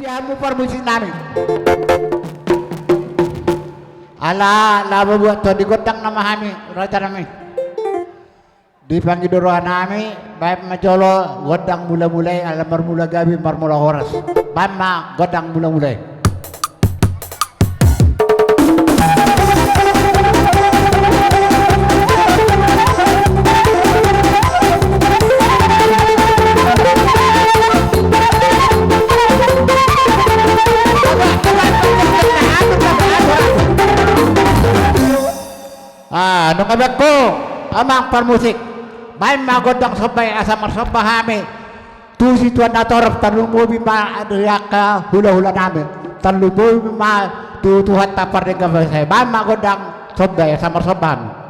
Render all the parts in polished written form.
Diamo permisi namin. Ala, labo buat to di godang nama kami, raja kami. Di pangidorohan nami, baik macolo godang mula-mulai, alam mula gabi marmula horas. Bama godang mula-mulai. Nung kabak ko, amang parmusik. May magodang sabay asa marsabahami. Tusi tuan natorap tanlumubi ma adriaka hula-hula namin. Tanlumubi ma tutuhat tapar dengan saya. May magodang sabay asa marsabahami.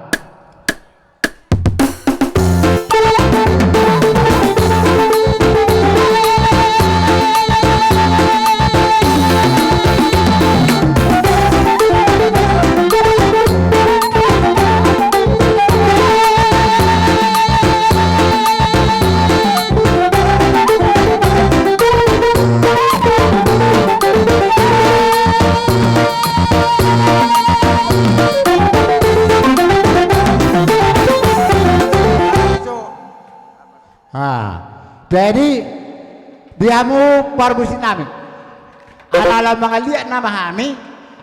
Jadi diamu parbusin namin. Alala mga liat na mahami,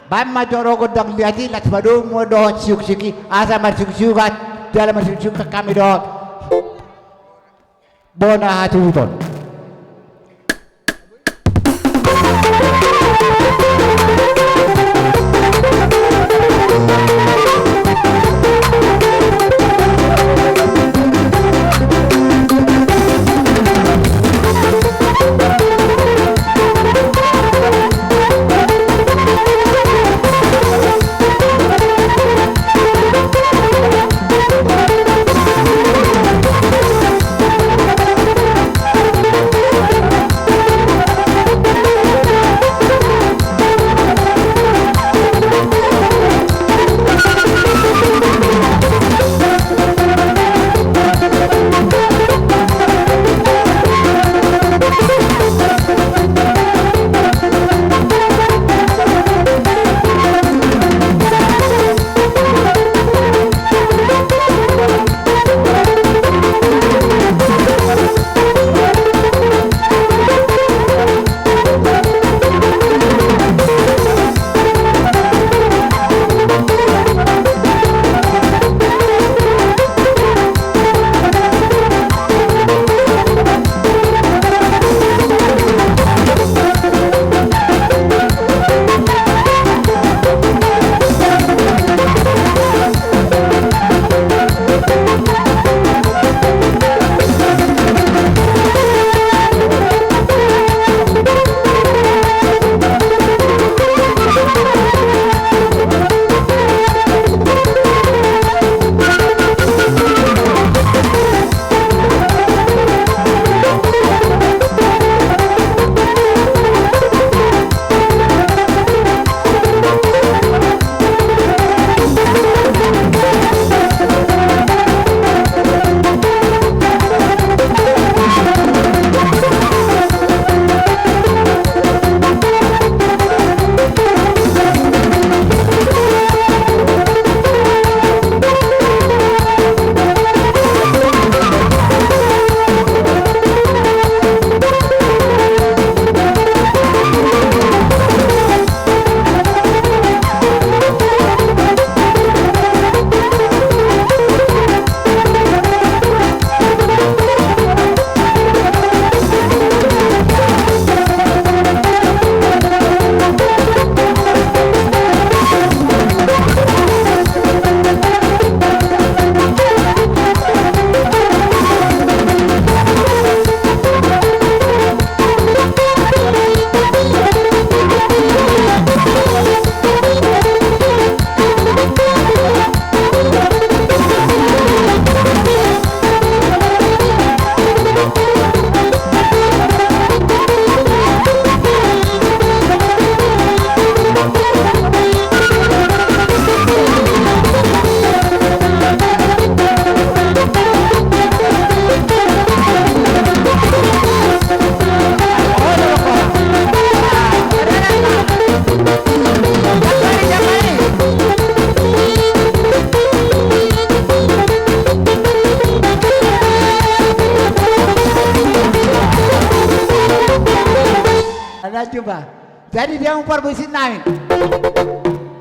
bam majoro godang liati lat badung mo do siuk-siki asa masuk-sukat dalam masuk-sukat kami do bona hatuton. Ada coba. Jadi dia mempermusit naik.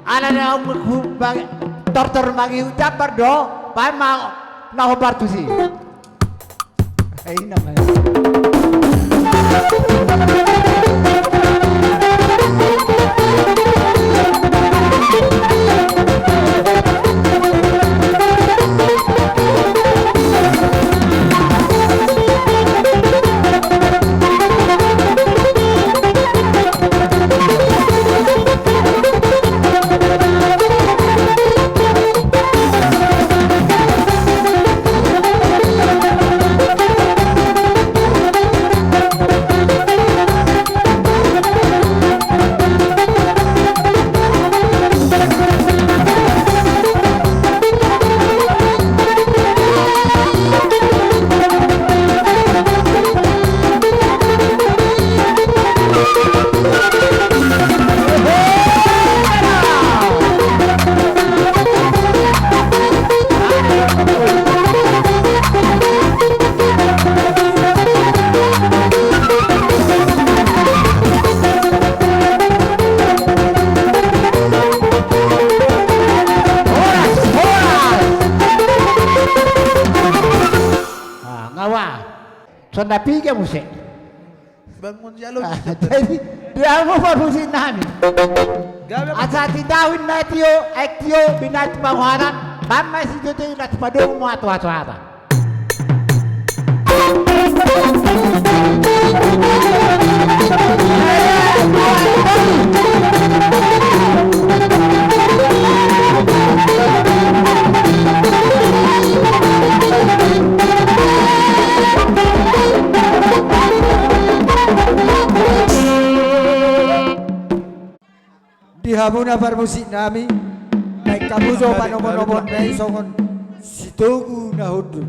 Ada yang tortor magi ucap berdo, pai mau naho partusi. Ini namanya. So napiga musik. Bangun jalur. Jadi dia mau permusit namin. Asa tidawin na tiyo binat panguhanan. Pamay si Jote na padung mo atwa-atwa. Di hamuna permusik nami naik kabuzo panomon-nomon naik songon situgu nahudu.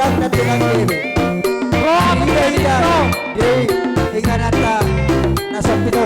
Tuhan dan Tuhan Dewi. Iya iya. Dewi, ingat ata nasa pito.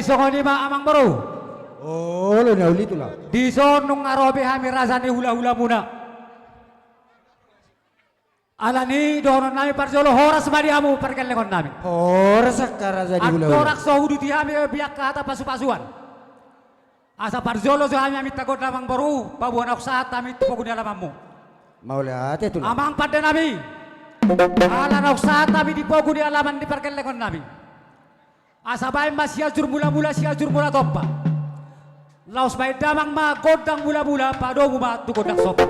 Songoni ma amang baru. Oh, lo na uli itulah. Di sonung arobe hami rasani hula-hula muna. Alani donon nami parjolo horas madiamu perkelekon nami. Horas akara jadi Ak hula. dorak sohudu ti hami biak kata pasu-pasuan. Asa parjolo so hami amit takut namang baru, pabuan aku saat amit pogun dalammu. Mau lihat itu. Amang pada nami. Alan aku saat ami di pogun di alaman di perkelekon nami. Asa bae mas siajur mula-mula siajur mula toppa. Laos bae damang ma godang mula-mula padomu ma tu godang sopa.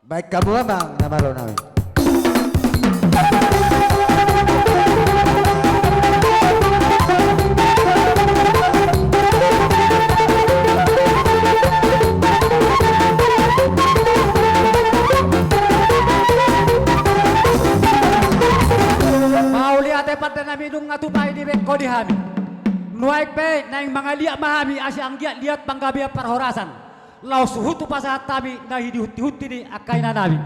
Baik kamu abang nama lo nawi. Pada nami dung ngatupai di bengko di hami nuaik pe naing mga liak mahami asyang giat liat panggabia parhorasan laos hutu pasahat tami na hidi huti ni akay na nami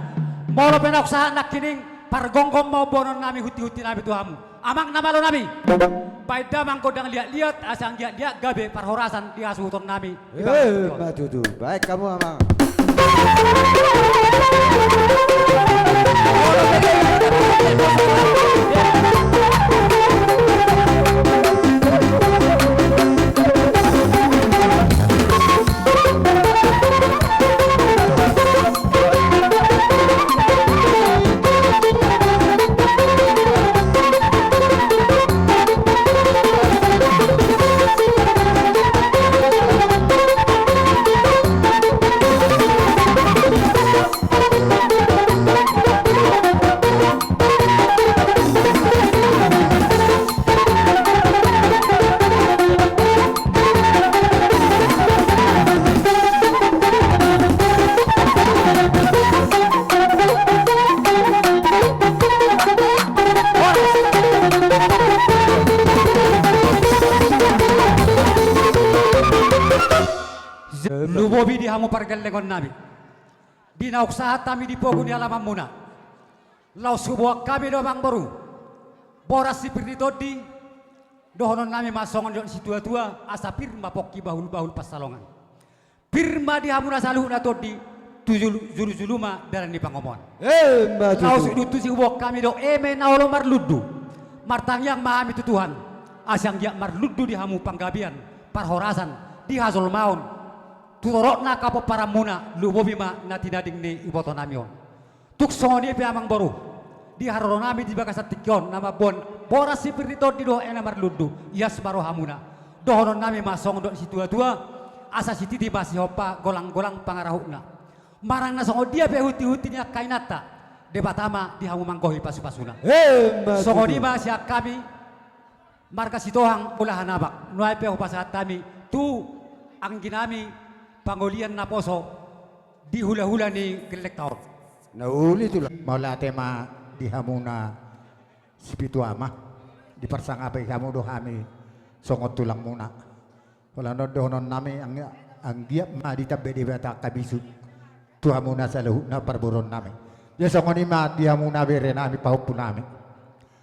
molo penok sahat nak kining pargonggong mau bonon nami huti-huti nami tuhamu. Amang nama lo nami. Baik damang kodang lihat-lihat asang lihat-lihat gabe parhorasan di asuton nami. Matutu. Baik kamu Amang. Lubobi di hamu pargal lengon nami. Dinauk saat kami di pogo di alaman muna. Lau subuh kami domang baru. Boras si pirdi todi. Dohonon nami masongon don si tua-tua. Asa pirma poki bahul-bahul pasalongan. Pirma di hamu nasalu na todi. Zulu-zuluma daran di pangomoan. Lau sudutu si ubuh kami do eme naolo marludu. Martang yang mahami tutuhan. Asang yang marludu di hamu panggabian. Parhorasan di hazol maun. Tutorok na kapo para muna lubobi ma na tinading ni iboto namion. Tuksoni pi amang baru. Di haroro nami di bakasat tikyon nama bon. Boras si pirito di doh ena marludu. Ias baru hamuna. Dohonon nami masong do si tua-tua. Asa si titi masih hopa golang-golang pangarahukna. Marang na songo dia pe huti-huti niya kainata. Debatama di hamu manggohi pasu-pasuna. Songo di ma siap kami. Marga sitohang ulahan nabak. Nuai pe hopasahat kami. Tu ang ginami pangolian na poso di hula-hula ni gelek taon. Nauli tu lah. Maula tema di hamuna sipitu ama di persangapay kamu do hami songot tulang muna. Wala no donon nami ang giap ma di tabe di bata kabisu. Tu hamuna salahu na parburon nami. Ya songoni ma di hamuna bere nami pahupu nami.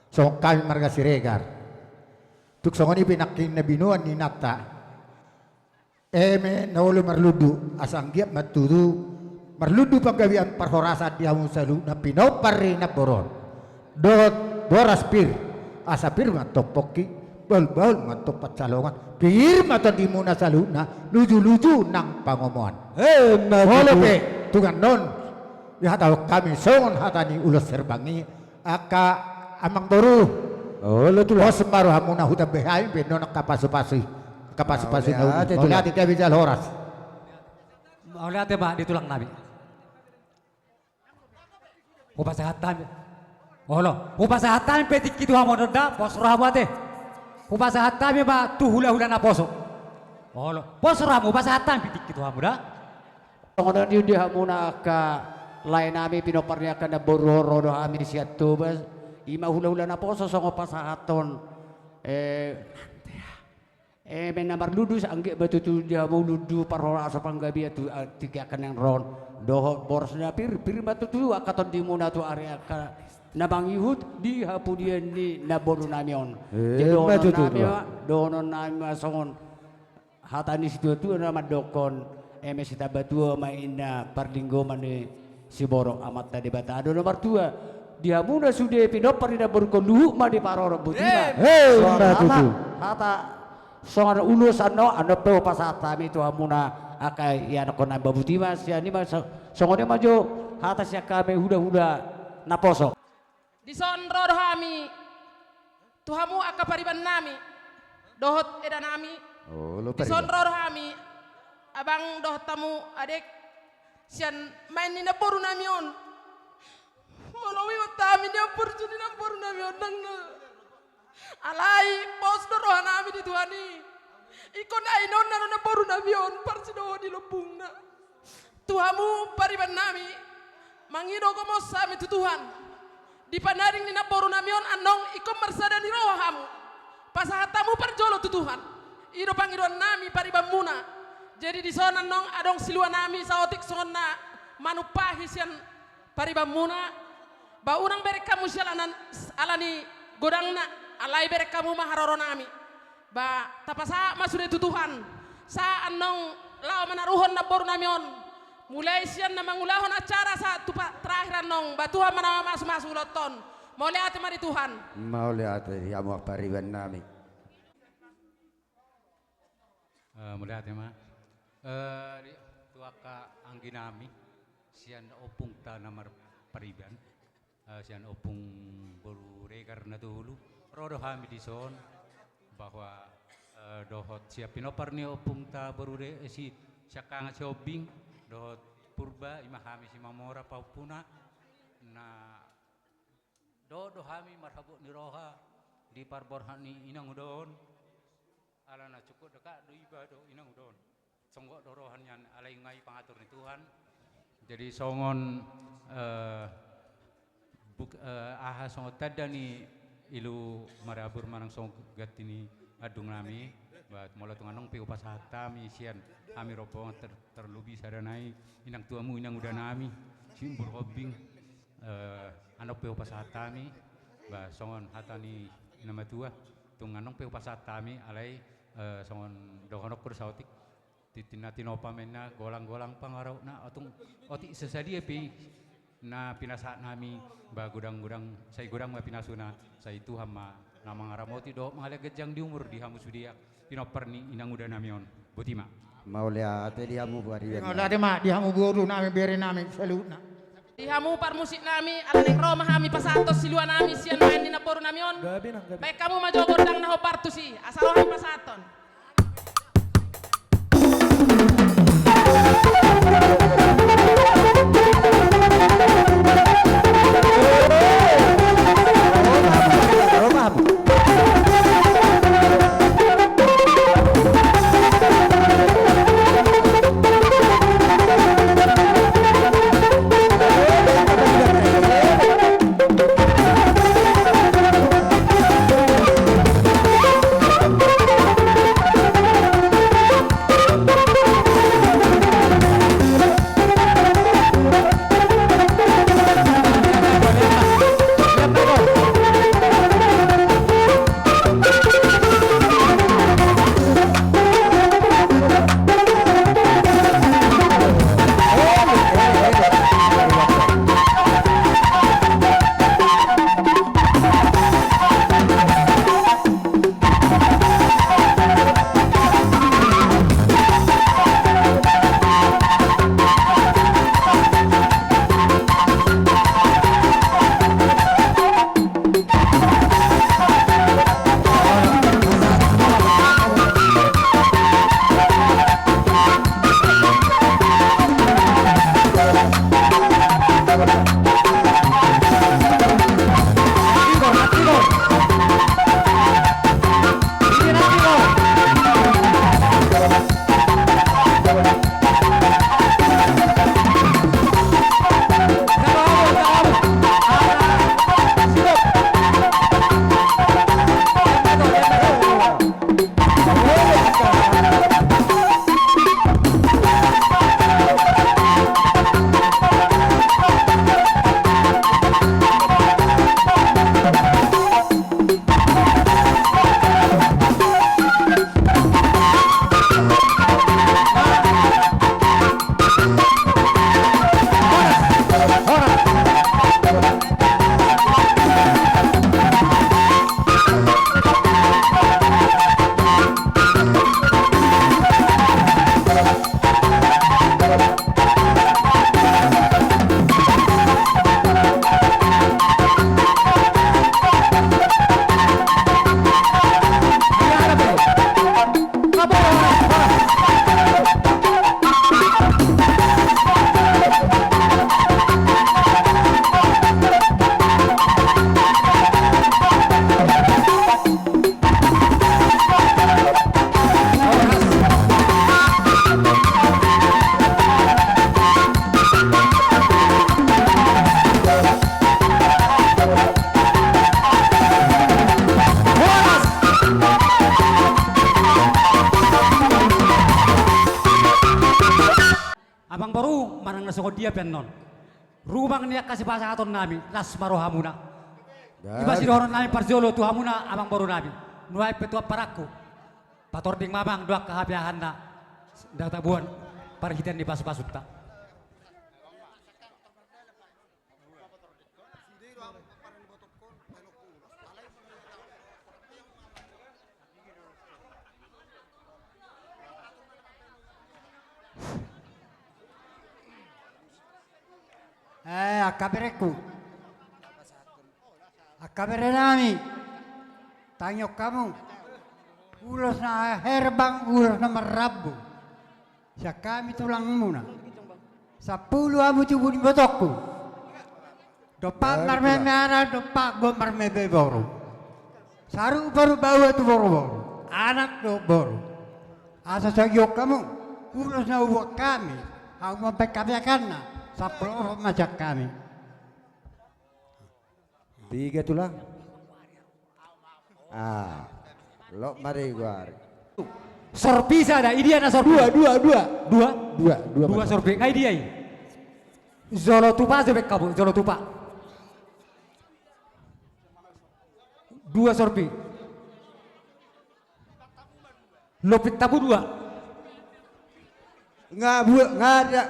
Song kami marga siregar. Tuk songoni pinakin na binuan ni nata. Eme naulo marludu asang giap matudu marludu panggawian parhorasan di hamu salu na pinaw pare na boron dot boras pir asa pir matopoki bal-bal matopat salongan pir mata di muna salu na luju-luju nang pangomoan holo pe tungan non dihataw kami songon hatani ulos serbangi aka amang boru holo tu bos baru hamu na huta behai benon kapasu-pasu kapasipasin na ulit. Mula di kaya bijal horas. Mula di ba di tulang nabi. Hupasahat tayo. Olo, hupasahat tayo petik kitu hamo da posramu ate. Hupasahat tayo ba tu hula-hula na poso. Olo, posramu hupasahat tayo petik kitu hamo da. Ngono di hamo na ka lain nami pinoparnya ka na bororo do ami siat tubas. Ima hula-hula na poso songo pasahaton. Menamar ludu angge batu tu dia mau ludu parora asa panggabi tu tiga kanang ron doh borsnya pir batu tu akaton di muna tu area ka nabang ihud di hapudian ni naboru namion jadi donon nami songon hatani situ tu nama dokon sita batu maina parlinggo mane si borok amat tadi bata do nomor 2 dia muna sudah pinopar di naboru konduhu ma di parora butina hata songar ulus ano pe pasata mi tu amuna akai ya no kona babuti mas ya ni mas songone maju atas ya kami huda-huda naposo di sonro hami tuhamu akapariban nami dohot edanami di sonro hami abang dohot tamu adek sian main ni naporu nami on malawi matami ni opportunity naporu nami on nang alai bos dorohan nami di tuani ikon ay non na boru namion parsido di lubungna tuhamu pariban nami mangido ko mo sami tutuhan di panaring ni naboru namion anong ikom marsada ni rohamu pasahatamu parjolo tutuhan iro pangidon nami pariban muna jadi di sana nong adong siluan nami saotik sonna manupahi sian pariban muna Ba urang bere kamu sialanan alani godangna alai bere kamu maharoro nami. Ba tapasa masude tutuhan. Sa anong lao manaruhon na boru namion. Mulai sian na mangulahon acara sa tupa terakhir anong ba Tuhan manama mas uloton. Mau lihat mari Tuhan. Mau lihat ya mau pariban nami. Melihat ya, tuaka angginami sian opung ta namar pariban. Sian opung borure karena dulu rodo kami di son bahwa dohot siapin oparni opung ta borure si siakanga siobing dohot purba imah kami si mamora paupuna na do kami marhabuk ni roha di parborhani inang udon alana cukup dekat do iba do inang udon songgok do rohan yan alai ngai pangatur ni Tuhan jadi songon aha songot tada ni ilu marabur manang songot gatini adung nami buat mola tunganong piu pasata mi sian ami robong terlubi sadanai inang tuamu inang udah nami simbur hobing anak piu pasata mi ba songon hatani nama tua tunganong piu pasata mi alai songon dohonok kursautik titinatino pamena golang-golang pangarau na atung otik sesadia pi na pinasa nami ba gudang-gudang saya gudang ma pinasuna saya itu hama nama ngaramoti do mengalia gejang di umur di hamu sudia pinoperni inang udah namion botima Mau lihat dia mau pariban. Ngolah de mak dia boru nami bere nami salutna. Di hamu par musik nami alaning Roma kami pasatos siluan nami sian main di naporu namion. Gabi nang gabi. Baik kamu maju godang naho partu si asal kami pasaton. Abang baru marang nasoko dia pian non. Rumang niya kasi pasahaton nami, las marohamuna. Iba si dohonon nami parjolo tuhamuna amang baru nami. Nuay petua paraku. Patording mamang doak kahabiahan na databuan parhitian di pasu-pasut ta. Akabereku. Akabere nami. Tanyok kamu. Ulos na herbang, ulos na marabu. Sa kami tulang muna. Sa pulo amo tubuh di botokku. Dopak marmemara, dopak go marmebeboro. Saru baru bawa tu boro-boro. Anak do boro. Asa sagyok kamu. Ulos na uwak kami. Aku mempekabiakan na. Sa peloro macak kami. Tiga tulang. Lo mari gua. Sorpi sada, ini ada sorpi. Dua sorpi, ngai dia. Zolo tupa zebek kamu, zolo tupa. Dua sorpi. Lopit tabu dua.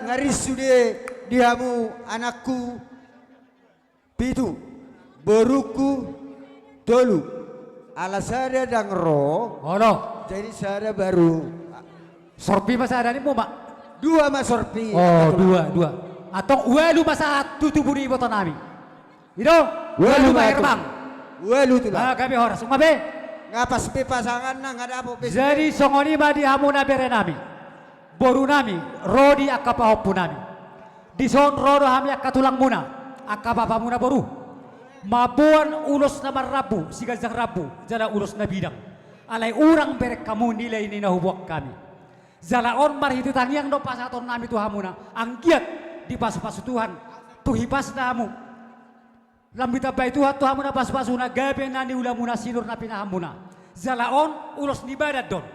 Ngarisu dihamu anakku pitu beruku dulu alasada dan ro Oh no, jadi sada baru sorpi masa ada ni mau mak? dua mas sorpi Oh dua. Atau walu masa tutup buri boto nami. Itu walu bayar bang. walu tu lah Kami horas, semua be. ngapas pe pasangan na ngada apa pe Jadi songoni ma di hamuna bere nami. Boru nami, rodi akapahopu nami. Di son rodo hami akatulang muna, akapapa muna boru. Mabuan ulos na marabu, sigazang rabu, jala ulos na bidang. Alay urang berek kamu nilai ini na hubok kami. Zalaon marhitu tangiang do pasaton nami tu hamuna, anggiat di pasu-pasu Tuhan, tuhipas namu. Lambita bay Tuhan tu hamuna pasu-pasu na gabe nani ulamuna sinur na pinahamuna. Zalaon ulos ni badat don.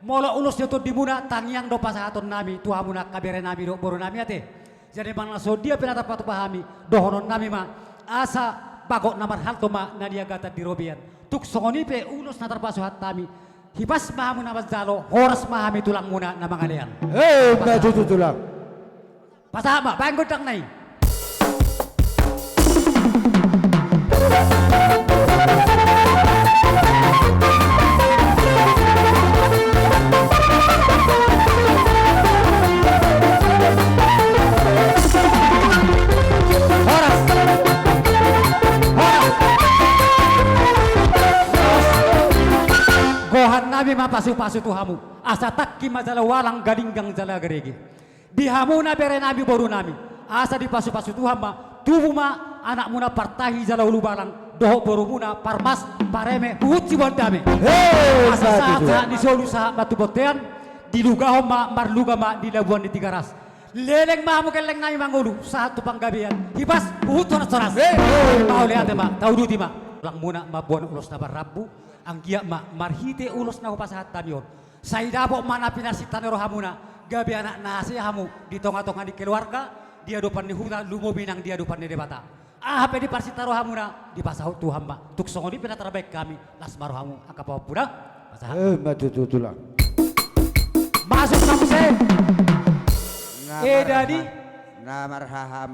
Molo ulos nyoto di muna tangiang do pasaton nami tu hamuna kabere nami do boru nami ate. Jadi mana so dia penata patu pahami dohonon nami ma asa bagok namar halto ma nadia gata di robian tuk songoni pe ulos na terpasu hatami hipas mahamu nama zalo horas mahami tulang muna na mga lian maju tu tulang pasama bangun tang nai Gohan nabi mapasu-pasu tuhamu asa takki majala walang gadinggang jala geregi di hamu na bere nabi boru nami asa di pasu-pasu tuhan ma tubuh ma anak muna partahi jala ulu balang doho boru muna parmas pareme huci bondame asa saat di solu saat batu botean di lugaho ma marluga ma di labuan di tiga ras leleng mahamu keleng nami mangulu saat tupang gabian hibas uhut soras mau lihat ma tahu duti ma lang muna mabuan ulos na barabu ang giya ma marhite ulos na hupasahat tamion saidabo mana pinasitan rohamuna gabi anak nasi hamu di tonga-tonga di keluarga dia dopan di hutan lumo binang dia dopan di debata apa di parsita rohamuna di pasahut Tuhan ma tuk songoni penatara baik kami las marohamu akapaw puna pasahat maju tu tulang masuk samse edadi namarhaha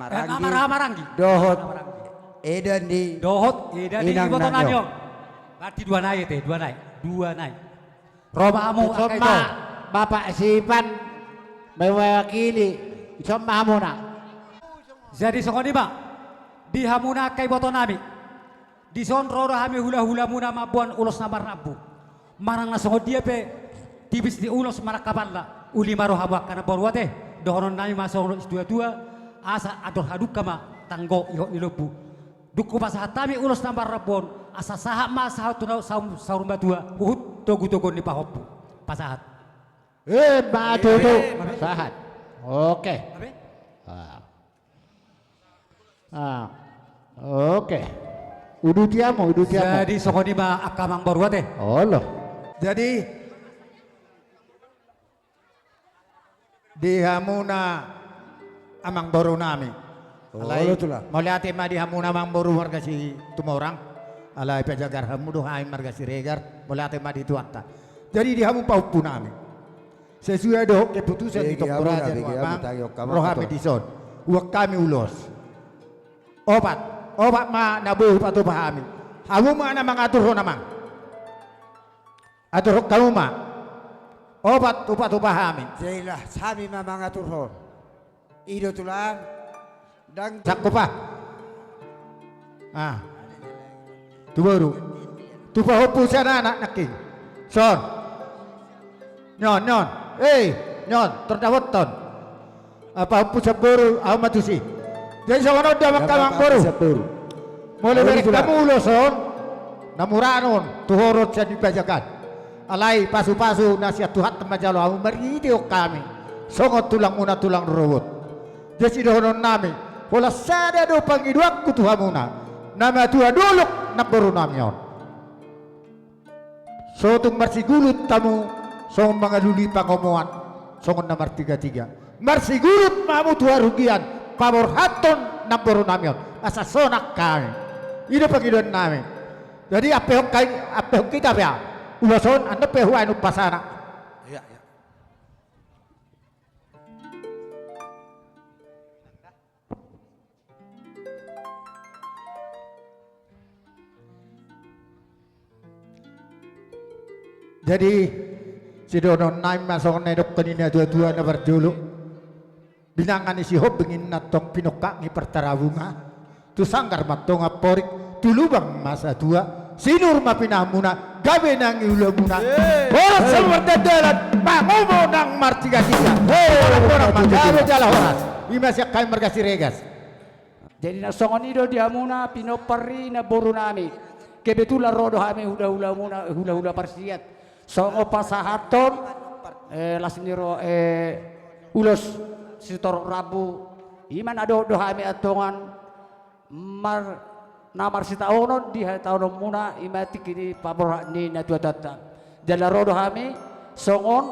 maranggi dohot edan di dohot edadi Inang iboto nanyo. nanyo berarti dua naik romamu akai to Soma Bapak Sipan mewakili Soma hamuna. jadi songoni ba di hamuna kay boto nami di son rodo hami hula-hula muna mabuan ulos na marnabu marang na songod dia pe tibis di ulos marakaban la uli maro hamu kana borwate dohonon nami masong dua-dua asa ador haduk kama tanggo iho nilobu duku pasahatami ulos na marnabon asa saha ma saha tunaw saur batua uhut togu-togon ni pahoppu pasahat Maju tu sahat. Oke. Oke. Udu diamo. jadi songoni ma akamang borwate Allah. Jadi di hamuna amang baru nami Alay, tulah. maliati madi hamu namang boru warga si tumorang. Alay pajagar hamu do haim marga si regar. Maliati madi tuanta. Jadi di hamu paupu nami. Sesuai do keputusan Bigi itu hamu peraja na, bigi hamu tayo, kamu rohami ato. dison. Uak kami ulos. Obat ma nabuh patu pahami. Hamu ma na mangatur ho namang. Atur kamu ma. Obat upatu pahami. Jailah sami mga turhon. Ido tulang. Dang Sakko pa. Tu baru. Tu pahopu sana anak naking. Son. Nyon. Nyon. Terdawat ton. Apa hopu saburu amatusi. Jadi sa wano damak kamang boru. Mulai dari kamu ulo son. Namuranon. Tuhorot sa dipajakan. Alay pasu-pasu nasihat Tuhan temajalo amu meridio kami. Songot tulang una tulang robot. Jadi dohonon nami. Wala sada do pangiduak ku Tuhan muna. Nama Tuhan duluk na baru namyon. So tung marsigulut tamu. Song mga luli pangomuan. Songon nomor 33. Marsigulut mamu Tuhan rugian. Pamor haton na baru namyon. Asa sonak kami. Ino pangiduan nami. Jadi apehok kita ya. Ulason anda pehu anu pasana. Iya. Jadi si donon naim masong nedok kanina dua-dua na berdulu. Binangan si Hob bengin natong pinokak ni pertarabunga. Tu sanggar matong aporik tulubang masa tua. Sinur mapinamuna gabe nang iulamuna. Horas selwer dadalan mangumo nang martiga-tiga. Orang magabe jala horas. Imasyak kay margasi regas. Jadi nasongon ido dia muna pinopari na boru nami. Kebetulan rodo kami hula-hula parsiat. Songo pasahaton lasniro ulos sitor rabu. Iman ado do kami atongan namar sita onon di tahun muna imati kini pabor ni na tua tata. Jala rodo kami songon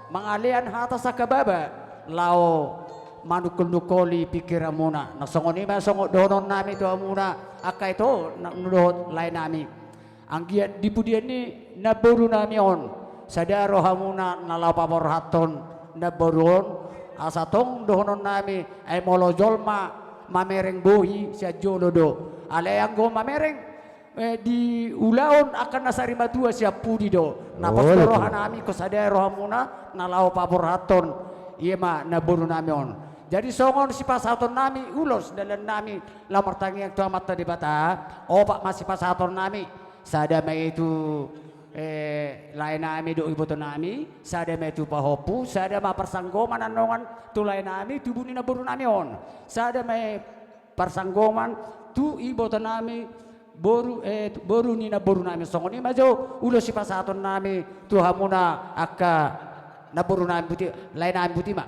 mangalian hata sa kababa lao manukul-nukoli pikiran muna. Nasongon ima songo donon nami tua muna akai to nudohot lain nami. Ang giat dipudian ni naboru nami on. Sadaro hamuna nalaw pabor haton naboron asatong dohonon nami ay molojolma mamereng bohi siya jolodo. Alayang go mamereng di ulaon akan nasari madua siya pudido. Napas rohan nami ko sadaro hamuna nalaw pabor haton. Iya ma naboru nami on. Jadi songon si pasaton nami ulos dalam nami lamar tangi yang tua mata di bata. Opak masih pasaton nami. Sada may itu lain nami do iboto nami. Sada may itu pahopu. Sada maparsanggoman anongan tu lain nami tubunin na buru nami on. Sada may parsanggoman tu iboto nami boru ni na boru nami. Songon ni majo ulos si pasaton nami tu hamuna akka na boru nami buti lain nami buti ma.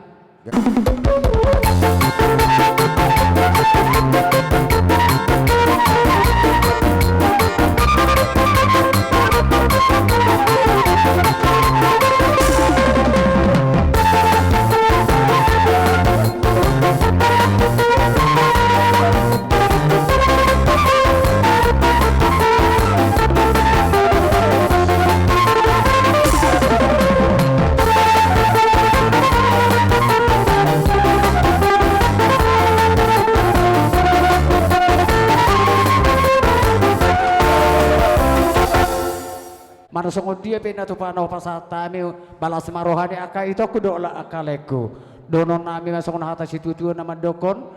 Manusong dia pinatupano pasatami balas marohani aka itu aku dola akaleku donon nami masong nahata situ naman dokon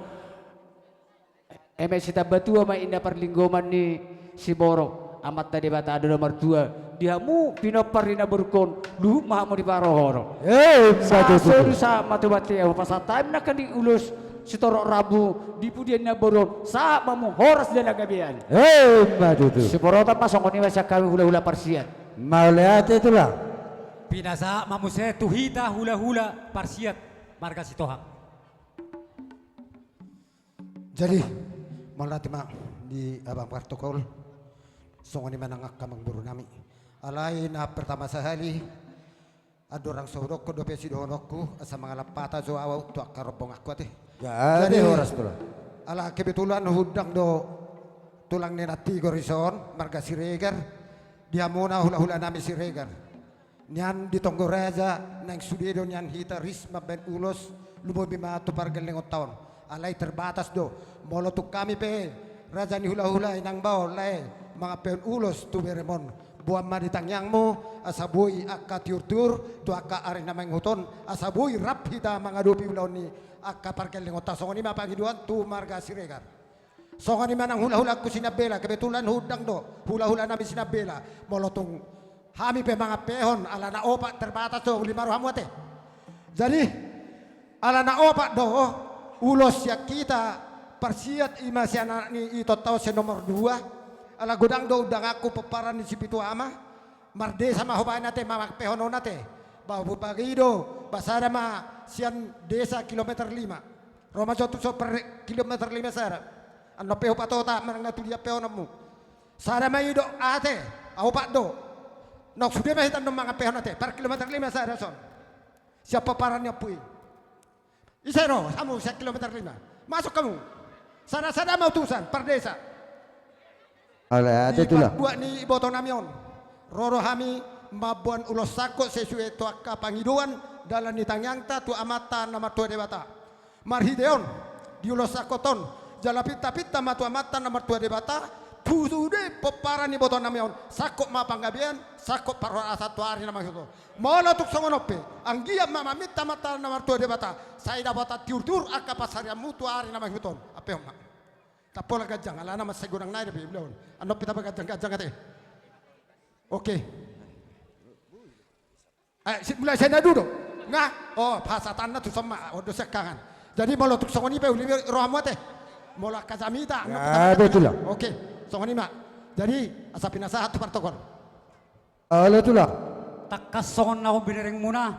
sita batu ama indah perlinggoman ni si borok amat tadi bata ada nomor 2 diamu pinoparina berkon lu mahamu di parohoro sa matu bati pasatami nak di ulus si torok rabu di pudian na boron sa mamu horas dan agabian si borotan masong ni masya kami hula-hula parsiat. Mau lihat itulah. Pinasa mamuse tuhita hula-hula parsiat marga sitohang. Jadi malati mak di abang protokol songon di manangak kamang buru nami. Alay na pertama sahali ado orang saudok ko dope si dohonokku asa mga lapata zo awaw tu akarobong aku ate. Jadi horas pula. ala kebetulan hudang do tulang nena tigo rison marga Siregar dia muna hula-hula nami Siregar nyan di Tonggo Raja nang sudedo nyan hita risma ben ulos lumoy bima to pargalengot taon alay terbatas do molotuk kami pe raja ni hula-hula nang baw lay mga pen ulos tu beremon buam maditang yang mo asaboy akka tiur-tiur tu akka ari namang huton asaboy rap hita mga dopi ulaw ni akka pargalengot taon songoni mapangiduan tu marga Siregar songoni manang hula-hula ko sinabela kebetulan hudang do hula-hula namin sinabela molotong hami pe mga pehon ala na opa terbatas do lima rohamu ate jadi ala na opa do ulos ya kita persiat ima si anak ni ito tau si nomor 2 ala gudang do udang aku peparan ni si pitu ama marde sama hobain nate mamak pehon nate bawa pagido basara ma sian desa kilometer 5 Roma jotu so per kilometer 5 sara ano peho patota marang natulia pehon namu sara ma ido ate au pak do nok sudah mahitan ng mga pehon nate per kilometer 5 sara son siapa parannya pui isero kamu sa kilometer 5 masuk kamu sana-sana mau tusan per desa Ala ate tulang. buat ni iboto namion roro hami mabuan ulos sako sesuai tu akka pangiduan dalam nitangyangta tu amata nama tu debata marhideon di ulos sako ton jalapita-pita matu amata nama tu debata pusude peparan ni boto namion sako mapanggabian sako paro asa tu hari nama itu mola tuk songonope anggia mama mita mata nama tu debata saya dapat tiur-tiur akka pasar yang mutu hari nama itu apa yang tapola gajang ala nama segurang naik lebih belum ando pita gajang kate oke mulai saya duduk nggak oh bahasa tanah tu sama odo sekangan jadi mau tuk songoni pe uli rohamu teh mola kazamita Ate tulang. oke songoni mak jadi asapin asa satu protokol Ala tulang. Takas songon na binereng muna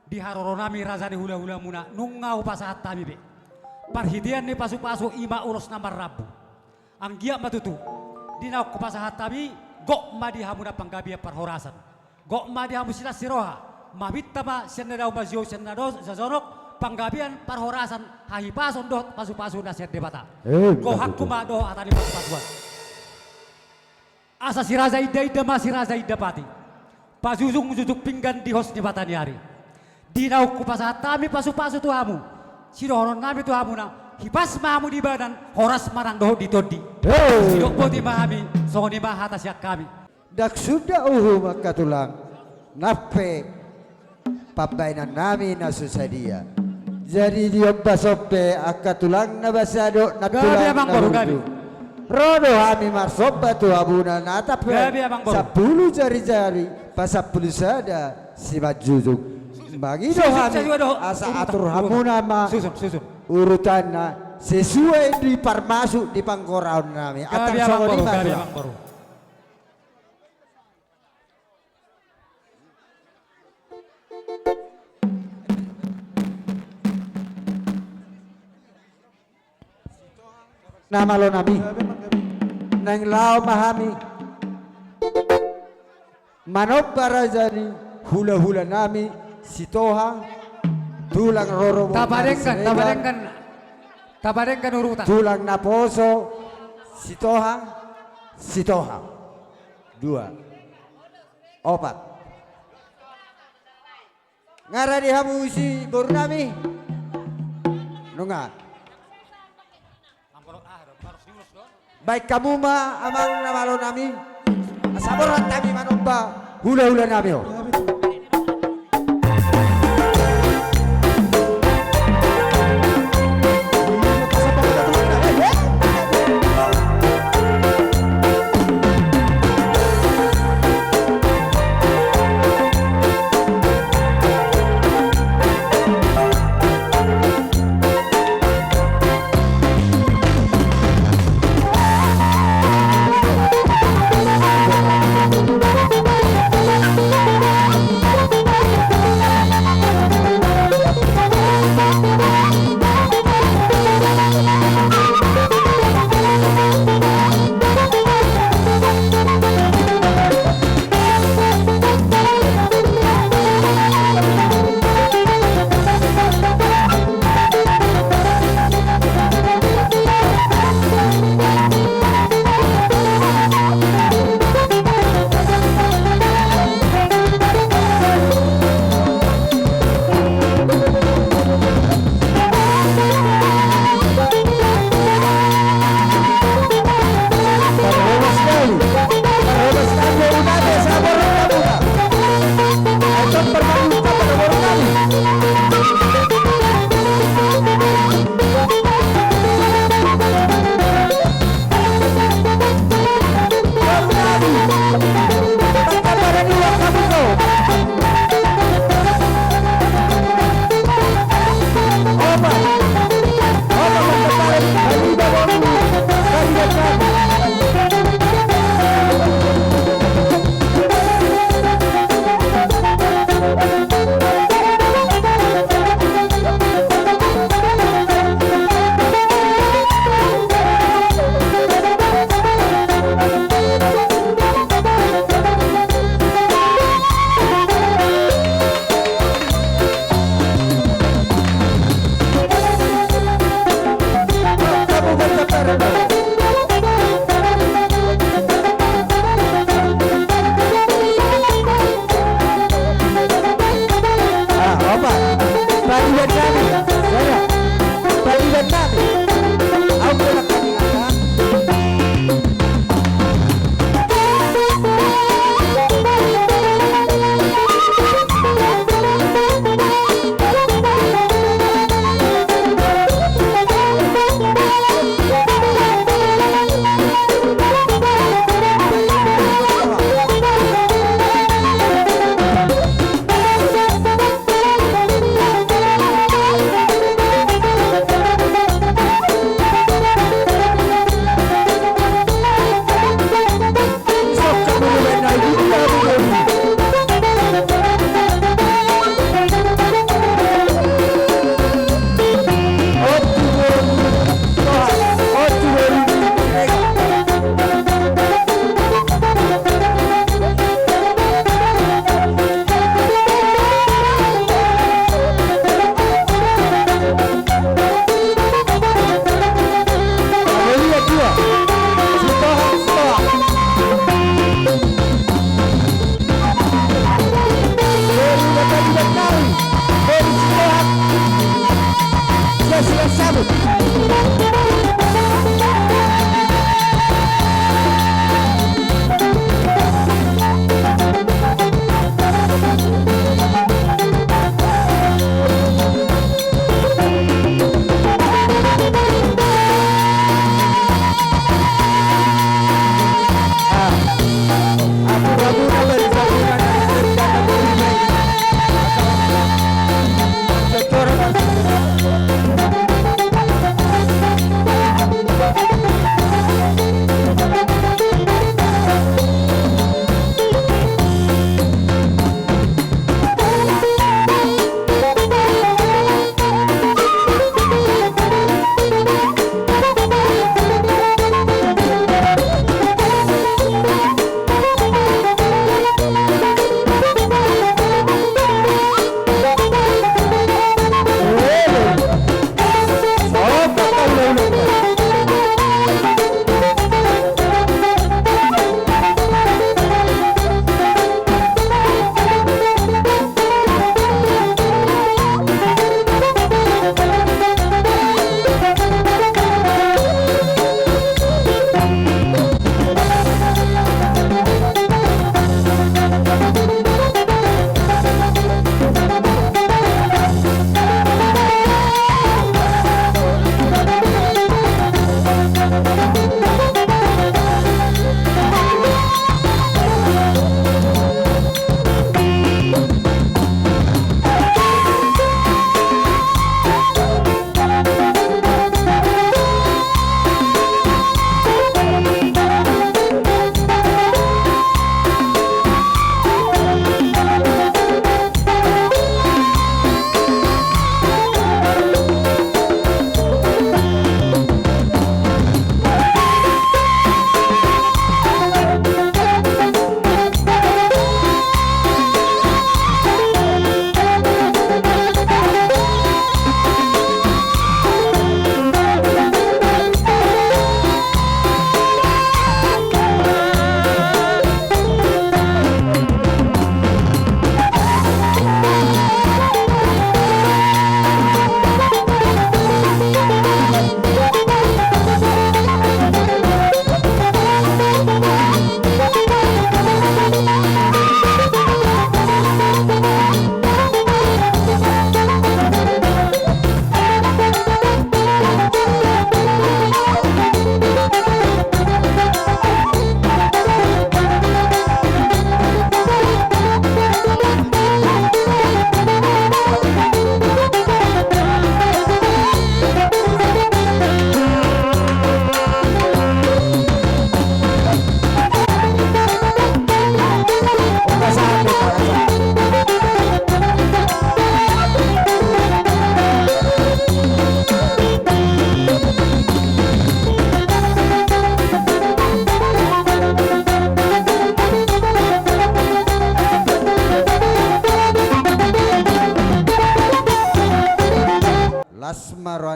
di haroro nami raza di hula-hula muna nungau pasahat tabi be parhidian ni pasu-pasu ima uros namar rabu ang giya matutu dinaw ko pasahat tabi gok madi hamuna panggabia parhorasan gok madi hamu sila siroha mabitta ba siya na daw mazyo siya na daw sa zonok panggabian parhorasan hahipason do pasu-pasu na siya debata go hakku ma do atani pasu-pasuan asa si raza ida ma si raza ida pati pasuzung-zuzuk pinggan di hos di batani hari dinaw ko pasahat tabi pasu-pasu tu hamu sirohonon nami tu hamu na hipas mahamu di badan horas marang doho di todi sidok poti mahami songoni mahata siak kami Dak sudah maka tulang. Nape pabainan nami na susadia. Jadi dia basope akatulang na basado na Gabi tulang abang na baru, hudu. gabi. Rodo hami marsoba tu abuna natap Gabi abang baru. 10 jari-jari pasapuluh sada si majujug. Bagi do Susun, hami saya juga do. asa Urutan, atur urutan. hamuna ma Susun. urutan na sesuai di parmasuk di pangkoraun nami. Gabi Atang abang songoni baru, gabi madua. abang baru. Nama lo nami nang lao mahami manok para jadi hula-hula nami sitohang tulang roro Tabarengkan urutan. tulang naposo sitohang 2 4 ngara di hamu si baru nami nunga baik kamu ma amang nama lo nami asaboran kami manomba hula-hula nami oh.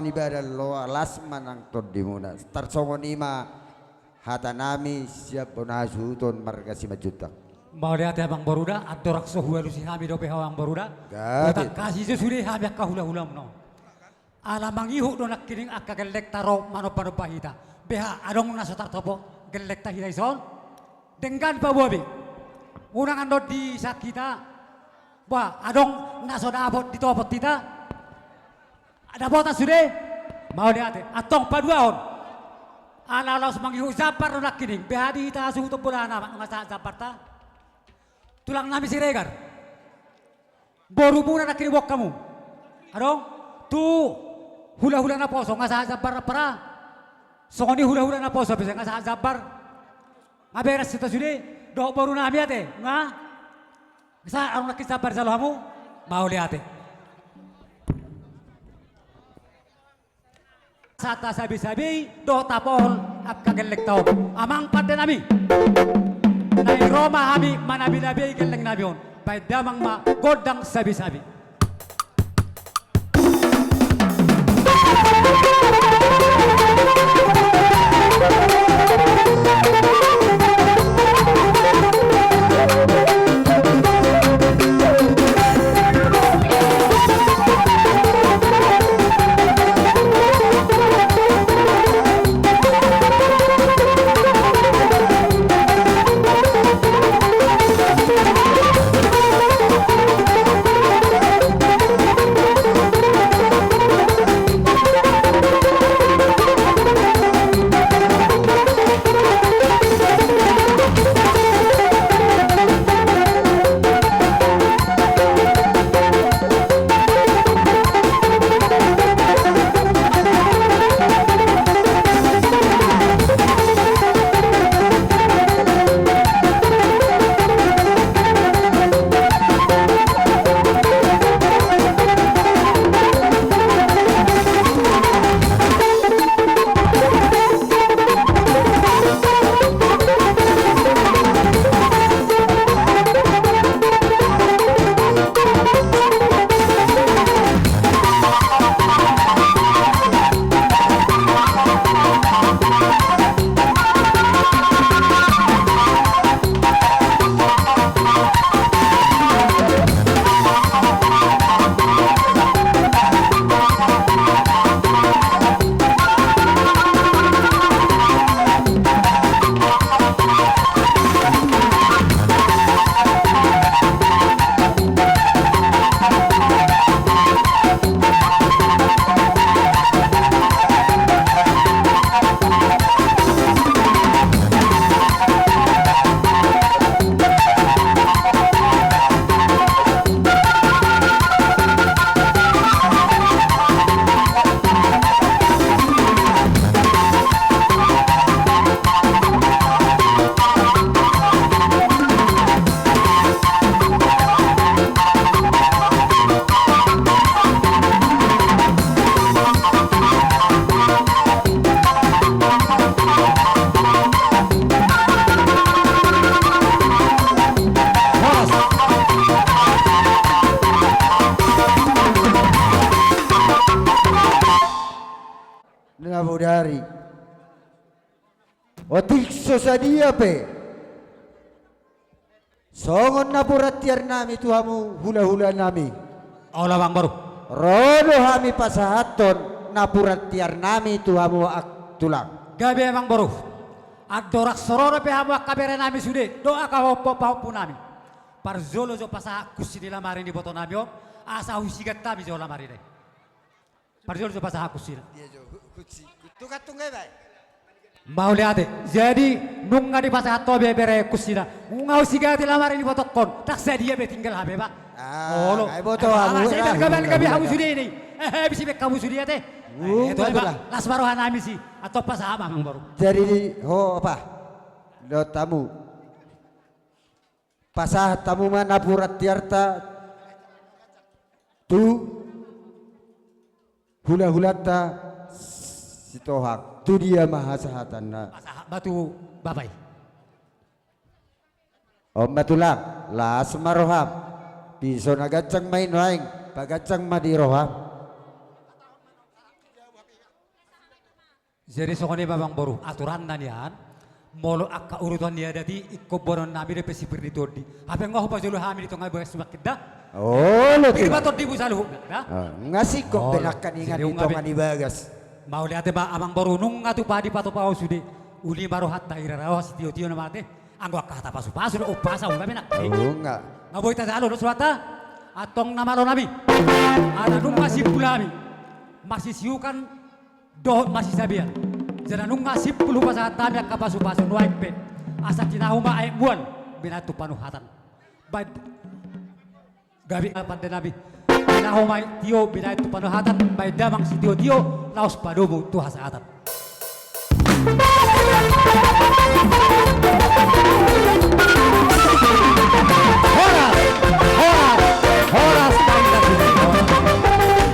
songoni badal loa las manang ton dimuna tar songoni ma hata nami siap bonasuton marga si majutak. Mau lihat ya Bang Baruda, adorak sohualu si hami dope hawang Baruda. Gadit. Utak kasih sesudah hami akka hula-hula mno. Alamang ihu do nakiring akka gelek taro mano-pano pahita. Beha adong nasotar topo gelek tahita ison. Dengan Pak Bobi. Unang ando di sakita. Wah, adong nasoda abot di topot kita. Ada botas sudah. Mau lihat atong paduaon. Ala-ala semangihu zapar do nakiring. Beha di hita asuh to bola nama ngasa zapar ta. Tulang nami si Regar. Boru muna na kinibok kamu. Ano? Tu hula-hula na poso nga sa para. So ni hula-hula na poso bisa nga sa zabar. Nga beres kita sudi. Do boru nami ate. Nga? Sa ang nakisabar sa lohamu? Mauli ate. Sata sabi-sabi do tapol at kagelek tao. Amang pati nami. Nai Roma hami manabi-nabi geleng nabion. Pai damang ma godang sabi-sabi. Dari otikso sa dia pe songon na puratiar nami tuhamu hula-hula nami Ola Bang Baru. rodo hami pasahaton na puratiar nami tuhamu ak tulang Gabi Bang Baru. Adorak sororo pe hamu kabere nami sude. Doa ka hopo paupu nami. Parzolo jo pasa kusi di lamari di boto nami om. Asa husigat tami jo lamari deh. Parzolo jo pasa kusi. tukat tunggai bay Mau lihat jadi nunga di pasar tobe bere kusina ngau siga di lamar ini botokon tak sedia be tinggal habe pak lo ay boto hamu saya berkabel kabi hamu sudi ini bisa be kamu sudi teh itu pak las baruhan kami sih atau pas apa mang baru jadi ho apa do tamu pasah tamu mana purat tiarta tu hula-hulata Sitohak tu dia mahasahatan na batu babai om batulang las maroham piso nagacang main waing pagacang madiroham Jadi sokone babang boru aturan dan yan. Molo akka urutan dia dati ikko boron nabi de pesipir di todi. Apa ngah pa julu hami dito ngay bagas makida. Oh, lo Pirma tulang. todi bu salu. Ngasih kok benakan ingat Siriung itu ngabe. ngani bagas. Mau lihat ba amang boru nung ngatu padi pato pao sude. Uli baru hatta ira rawas tio na mate. Anggo kata pasu o pasa un na. Oh, enggak. Ngaboy ta alo suata. Atong nama lo nabi. Ada nung masih bulami. Masih siukan dohot masih sabian. Jadi nung masih puluh pasal tanya kapasu-pasu nuaik pe. Asa kinahuma ay buan binatu panuhatan. Baik gabi pante nabi. Kinahuma tio binatu panuhatan. Baik damang si tio laos padomu tu hasaatan. Horas tanda suci.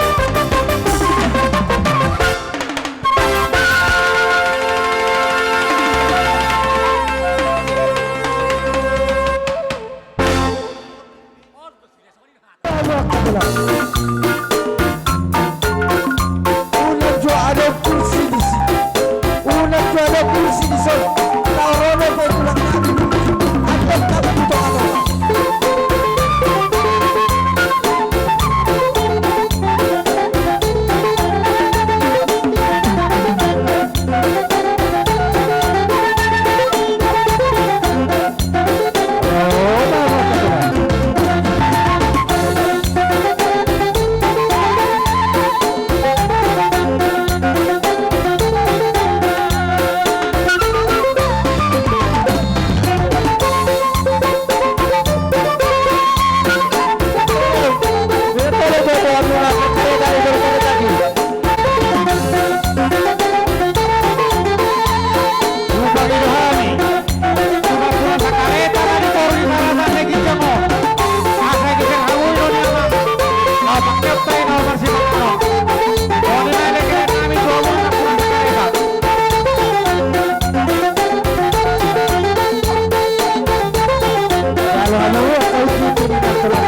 Una jo ada kursi di sini. Una jo ada kursi di sana. Kau rono kau tulang nabi. Ada kamu itu apa?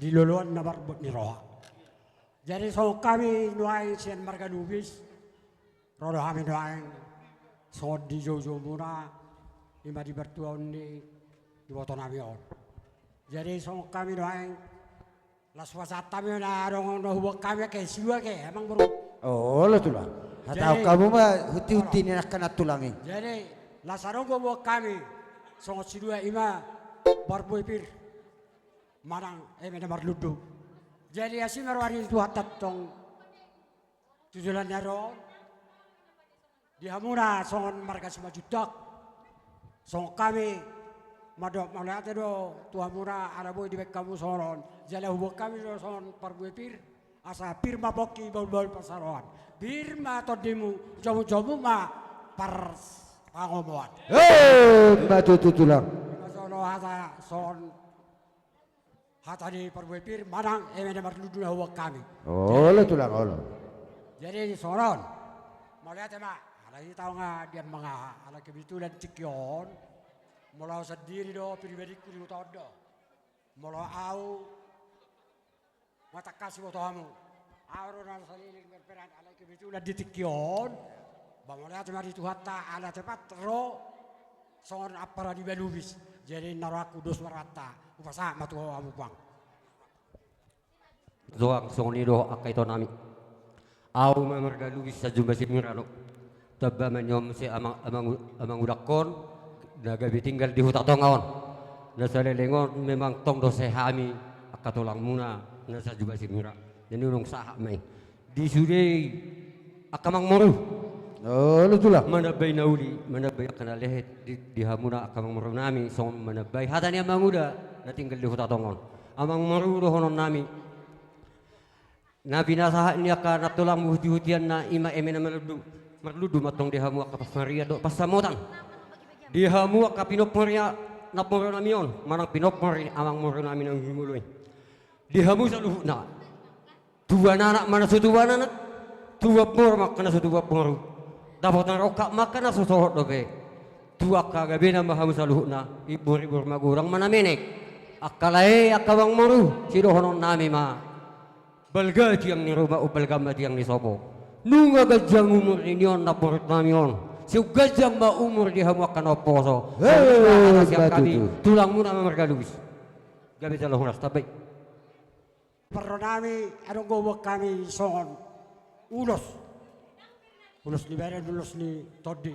diluluan na barbot ni Roha. Jadi so kami nuaing sian marga nubis, rodo kami nuaing so di jojo muna, lima di bertuan di boto nabion. Jadi so kami nuaing las wasata mi na dong hubak kami ke siwa ke emang baru. Oh, lo tulang. Atau Jadi- kamu mah huti-huti ni nak kena tulangin. Jadi lasarong hubak kami so sidua ima barboy pir marang menemar ludu. Jadi asin marwari itu hatat tong tujulan naro di hamura songon marga semajudak song kami madok malate do tu hamura araboy di bek kamu sonon jala hubuk kami do son parbuy pir asa pir maboki bol pasaroan pir ma todimu jamu ma par pangomoan Batu tu tulang. sono hata son hata di parbuy pir marang menemar ludu na hubuk kami. Oh, lo tulang, oh lo. Jadi soron, melihat mak, lagi tahu nggak dia mga anak kebetulan cikion, mulau sendiri do pribadi kuli tahu do, mulau au, mata kasih buat kamu, au orang seliling berperan anak kebetulan di cikion, bang melihat mak di tuh hatta anak tepat ro, Songon apara di belubis. Jadi naraku dos warata. Upasa matu amu bang. Zoang songni do akai to nami. Au memerga lubis sa jumba si mirano. Tabba menyom si amang udakon. Nagabi tinggal di hutak tongaon. Nasa lelengon memang tong do sehami akatulang muna nasa jumba si mira. Jadi ulung sahak mai. Di sudai akamang moru. Oh, lutulah. Manabay na uli, manabay ka na lehet di hamuna akamang moru nami song manabay. Hata niya manguda na tinggal di hutak tongaon. Amang moru honon nami. Na binasahan niya ka natulang muhuti-hutian na ima eme na marludu matong di hamu akapas Maria do pasamutan. Di hamu akapinop Maria na moru namion, manang pinop Maria amang moru nami ng himuluin. Di hamu sa luhut na. Dua anak mana dua anak, dua pur makan dua pur. Dapat rokak makan sosohot dobe. Dua kagabi na maham sa luhut na ibur magurang mana menek. Akalay akawang moru sirohonon nami ma. Balga tiang ni rumah ubal gama tiang ni sopo. Nunga gajang umur ninyon na purut namion. Si gajang ma umur di hamu akan oposo. Siap kami tulang muna mereka luis. Gabi sa lahunas tabay. Perro nami, anong gawag kami songon. Ulos. Ulos ni Beren, ulos ni Todi.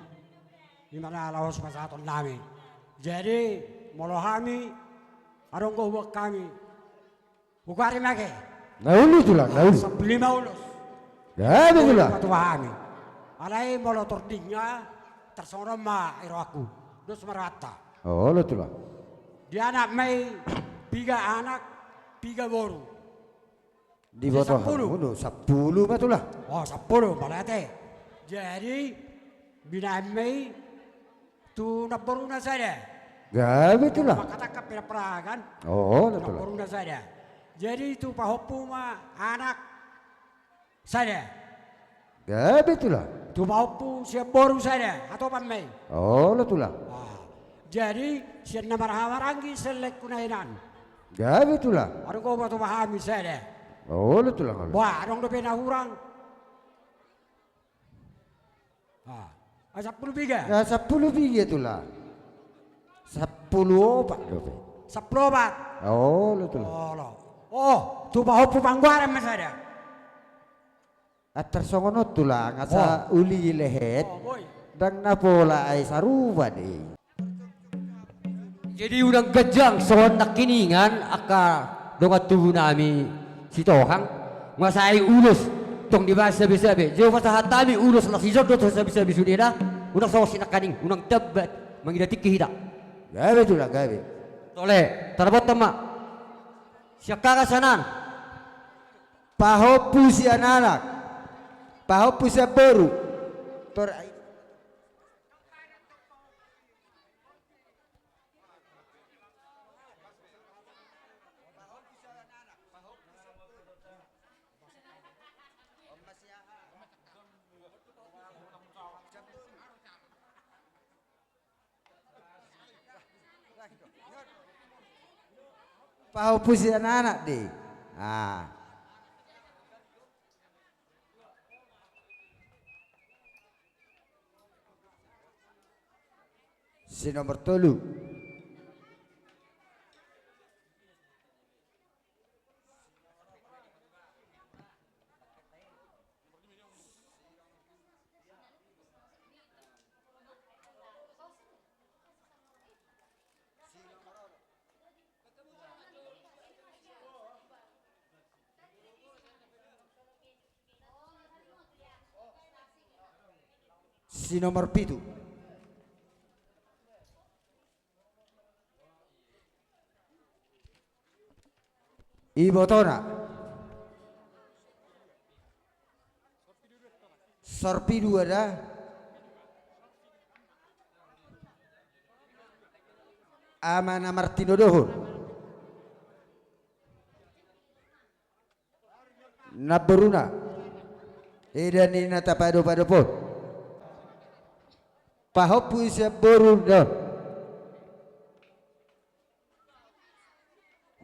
Di mana lahos pasaton nami. Jadi, molohami, anong gawag kami. Bukari mage. Naulu tulang, naulu. 15 ulos. Gabi tulang. Patuhami. Alay molo tordingnya, tersono ma iro aku. Dos merata. Oh, lutulah. Di anak may, 3 anak, 3 boru. Di bawah 10 batulah. Oh, 10 balate. Jadi binamay tu naboruna saja. Gabi tulah. Makata kapira kan? Oh, lutulah. Naboruna saja. Jadi itu pahopu ma anak saja. Gabi tulah. Tu pahopu siap boru saja atau pamay. Oh, lutulah. Jadi siap namar hamarangi selek kunainan. Gabi tulah. Ada kau batu pahami saja. Oh, lutulah. Wah, dong dope nahurang. 10 biga. Ya 10 biji tulah. 10 obat dope. 10 obat. Oh, lutulah. Oh, tu pahopu pangguaran mas ada. Atar songono tulang asa uli lehet. Oh, boy. Dan napola ay saruba deh. Jadi udang gajang sohon nakiningan aka dongat tubuh nami si tohang ngasai ulus tong dibahas sabi-sabi. Jauh masa hatami ulus lah si jodot sabi-sabi sudah dah. Udang sohon sinakaning, udang tebat mangidati kita. Gabe tulah gabe. Tole, terabot tema. Siakara sanan. Pahopu si anak. Pahopu si boru. Tor pahopu si anak deh. Ah. Si nomor 3. Si nomor 7. Ibotona. Sorpidu ada. Amana Martino Dohon. Naberuna. Edan ini tapado pada pun. Pahopu siya borunda.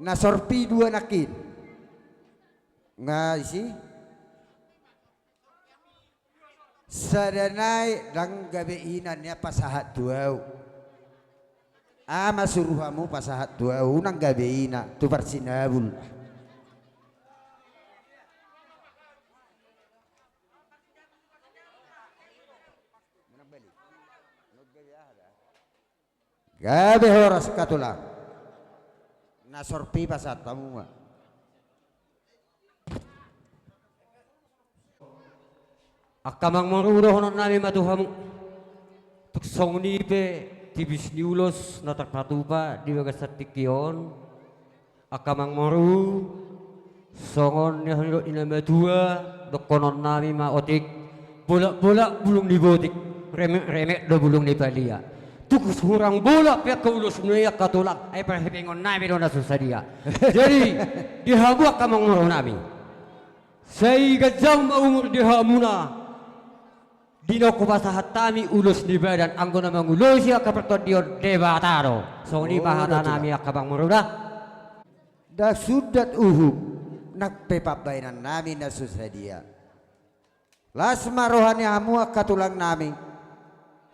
Nasorpi 2 nakin. Nga isi. Sadanay lang gabi inan niya pasahat 2. ama suruhamu pasahat tua unang gabeina tu parsinabul. Gabe horas katulang nasorpi pasat tamu ma. Akamang maruroh na namin matuham tuksong nipe tibis niulos na takpatupa di bagas sa tikyon. Akamang maru songon ni haniro inamatua dokonon namin maotik bola-bola bulung ni botik remek-remek do bulung ni palia. Tukus hurang bola pihak keulus nuyak katulak ay perhipingon namin do nasusadia. Jadi dihabu akamang maru namin. Say gajang maumur dihamuna. Dino ko pasahat tami ulus ni badan anggo na mangulo siya kapertodion debataro. So ni bahata nami akabang muruna. Da sudat uhub nagpepabainan namin na susadia. Las marohani hamu katulang nami.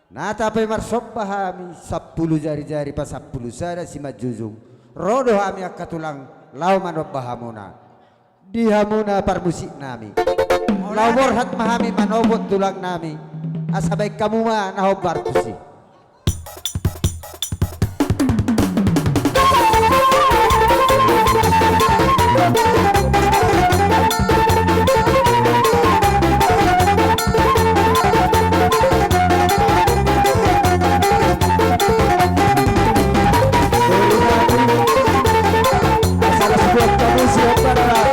Natapay marsop bahami 10 jari-jari pa 10 sada si majujung. Rodo hami katulang lauman bahamuna. Di hamuna parmusik nami. Laumor hat mahami manobot tulang nami. Asabay kamu ma nahobar kusi. Asal sebuah kamu siapa adalah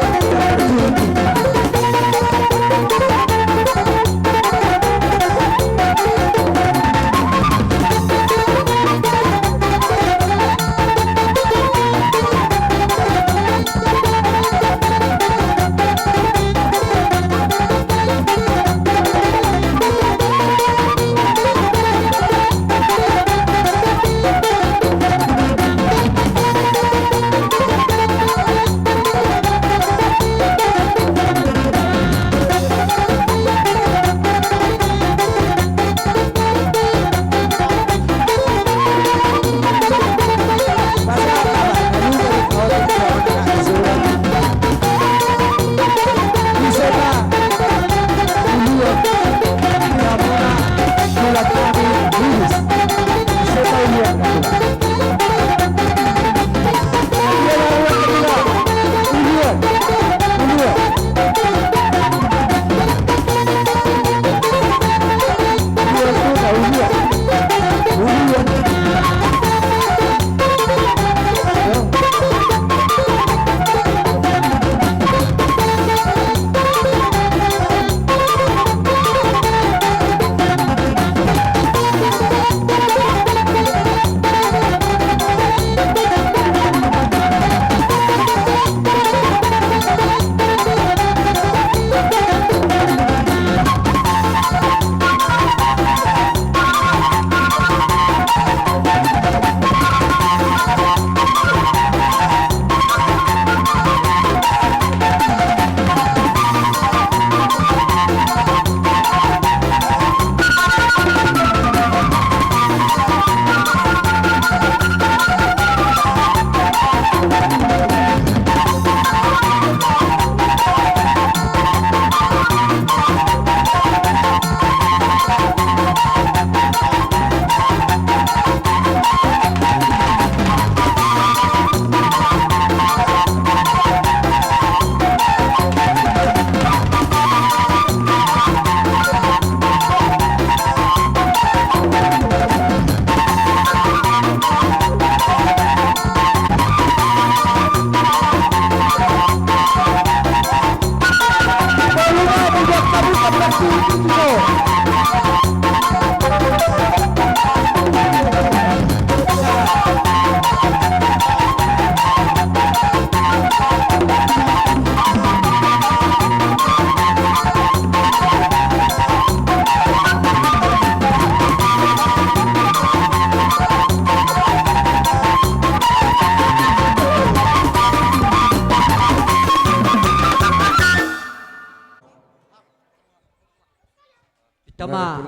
Tama.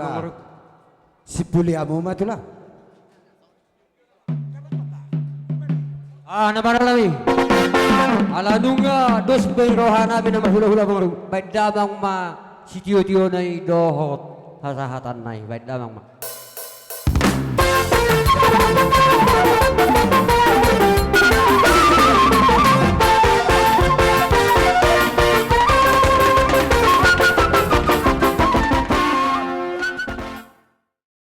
Si Puliamo matulah. Naman lami. Ala nunga dos rohan namin na mahula-hula baru. Baik damang ma sitio-tio na dohot hasahatan nai. Baik damang ma.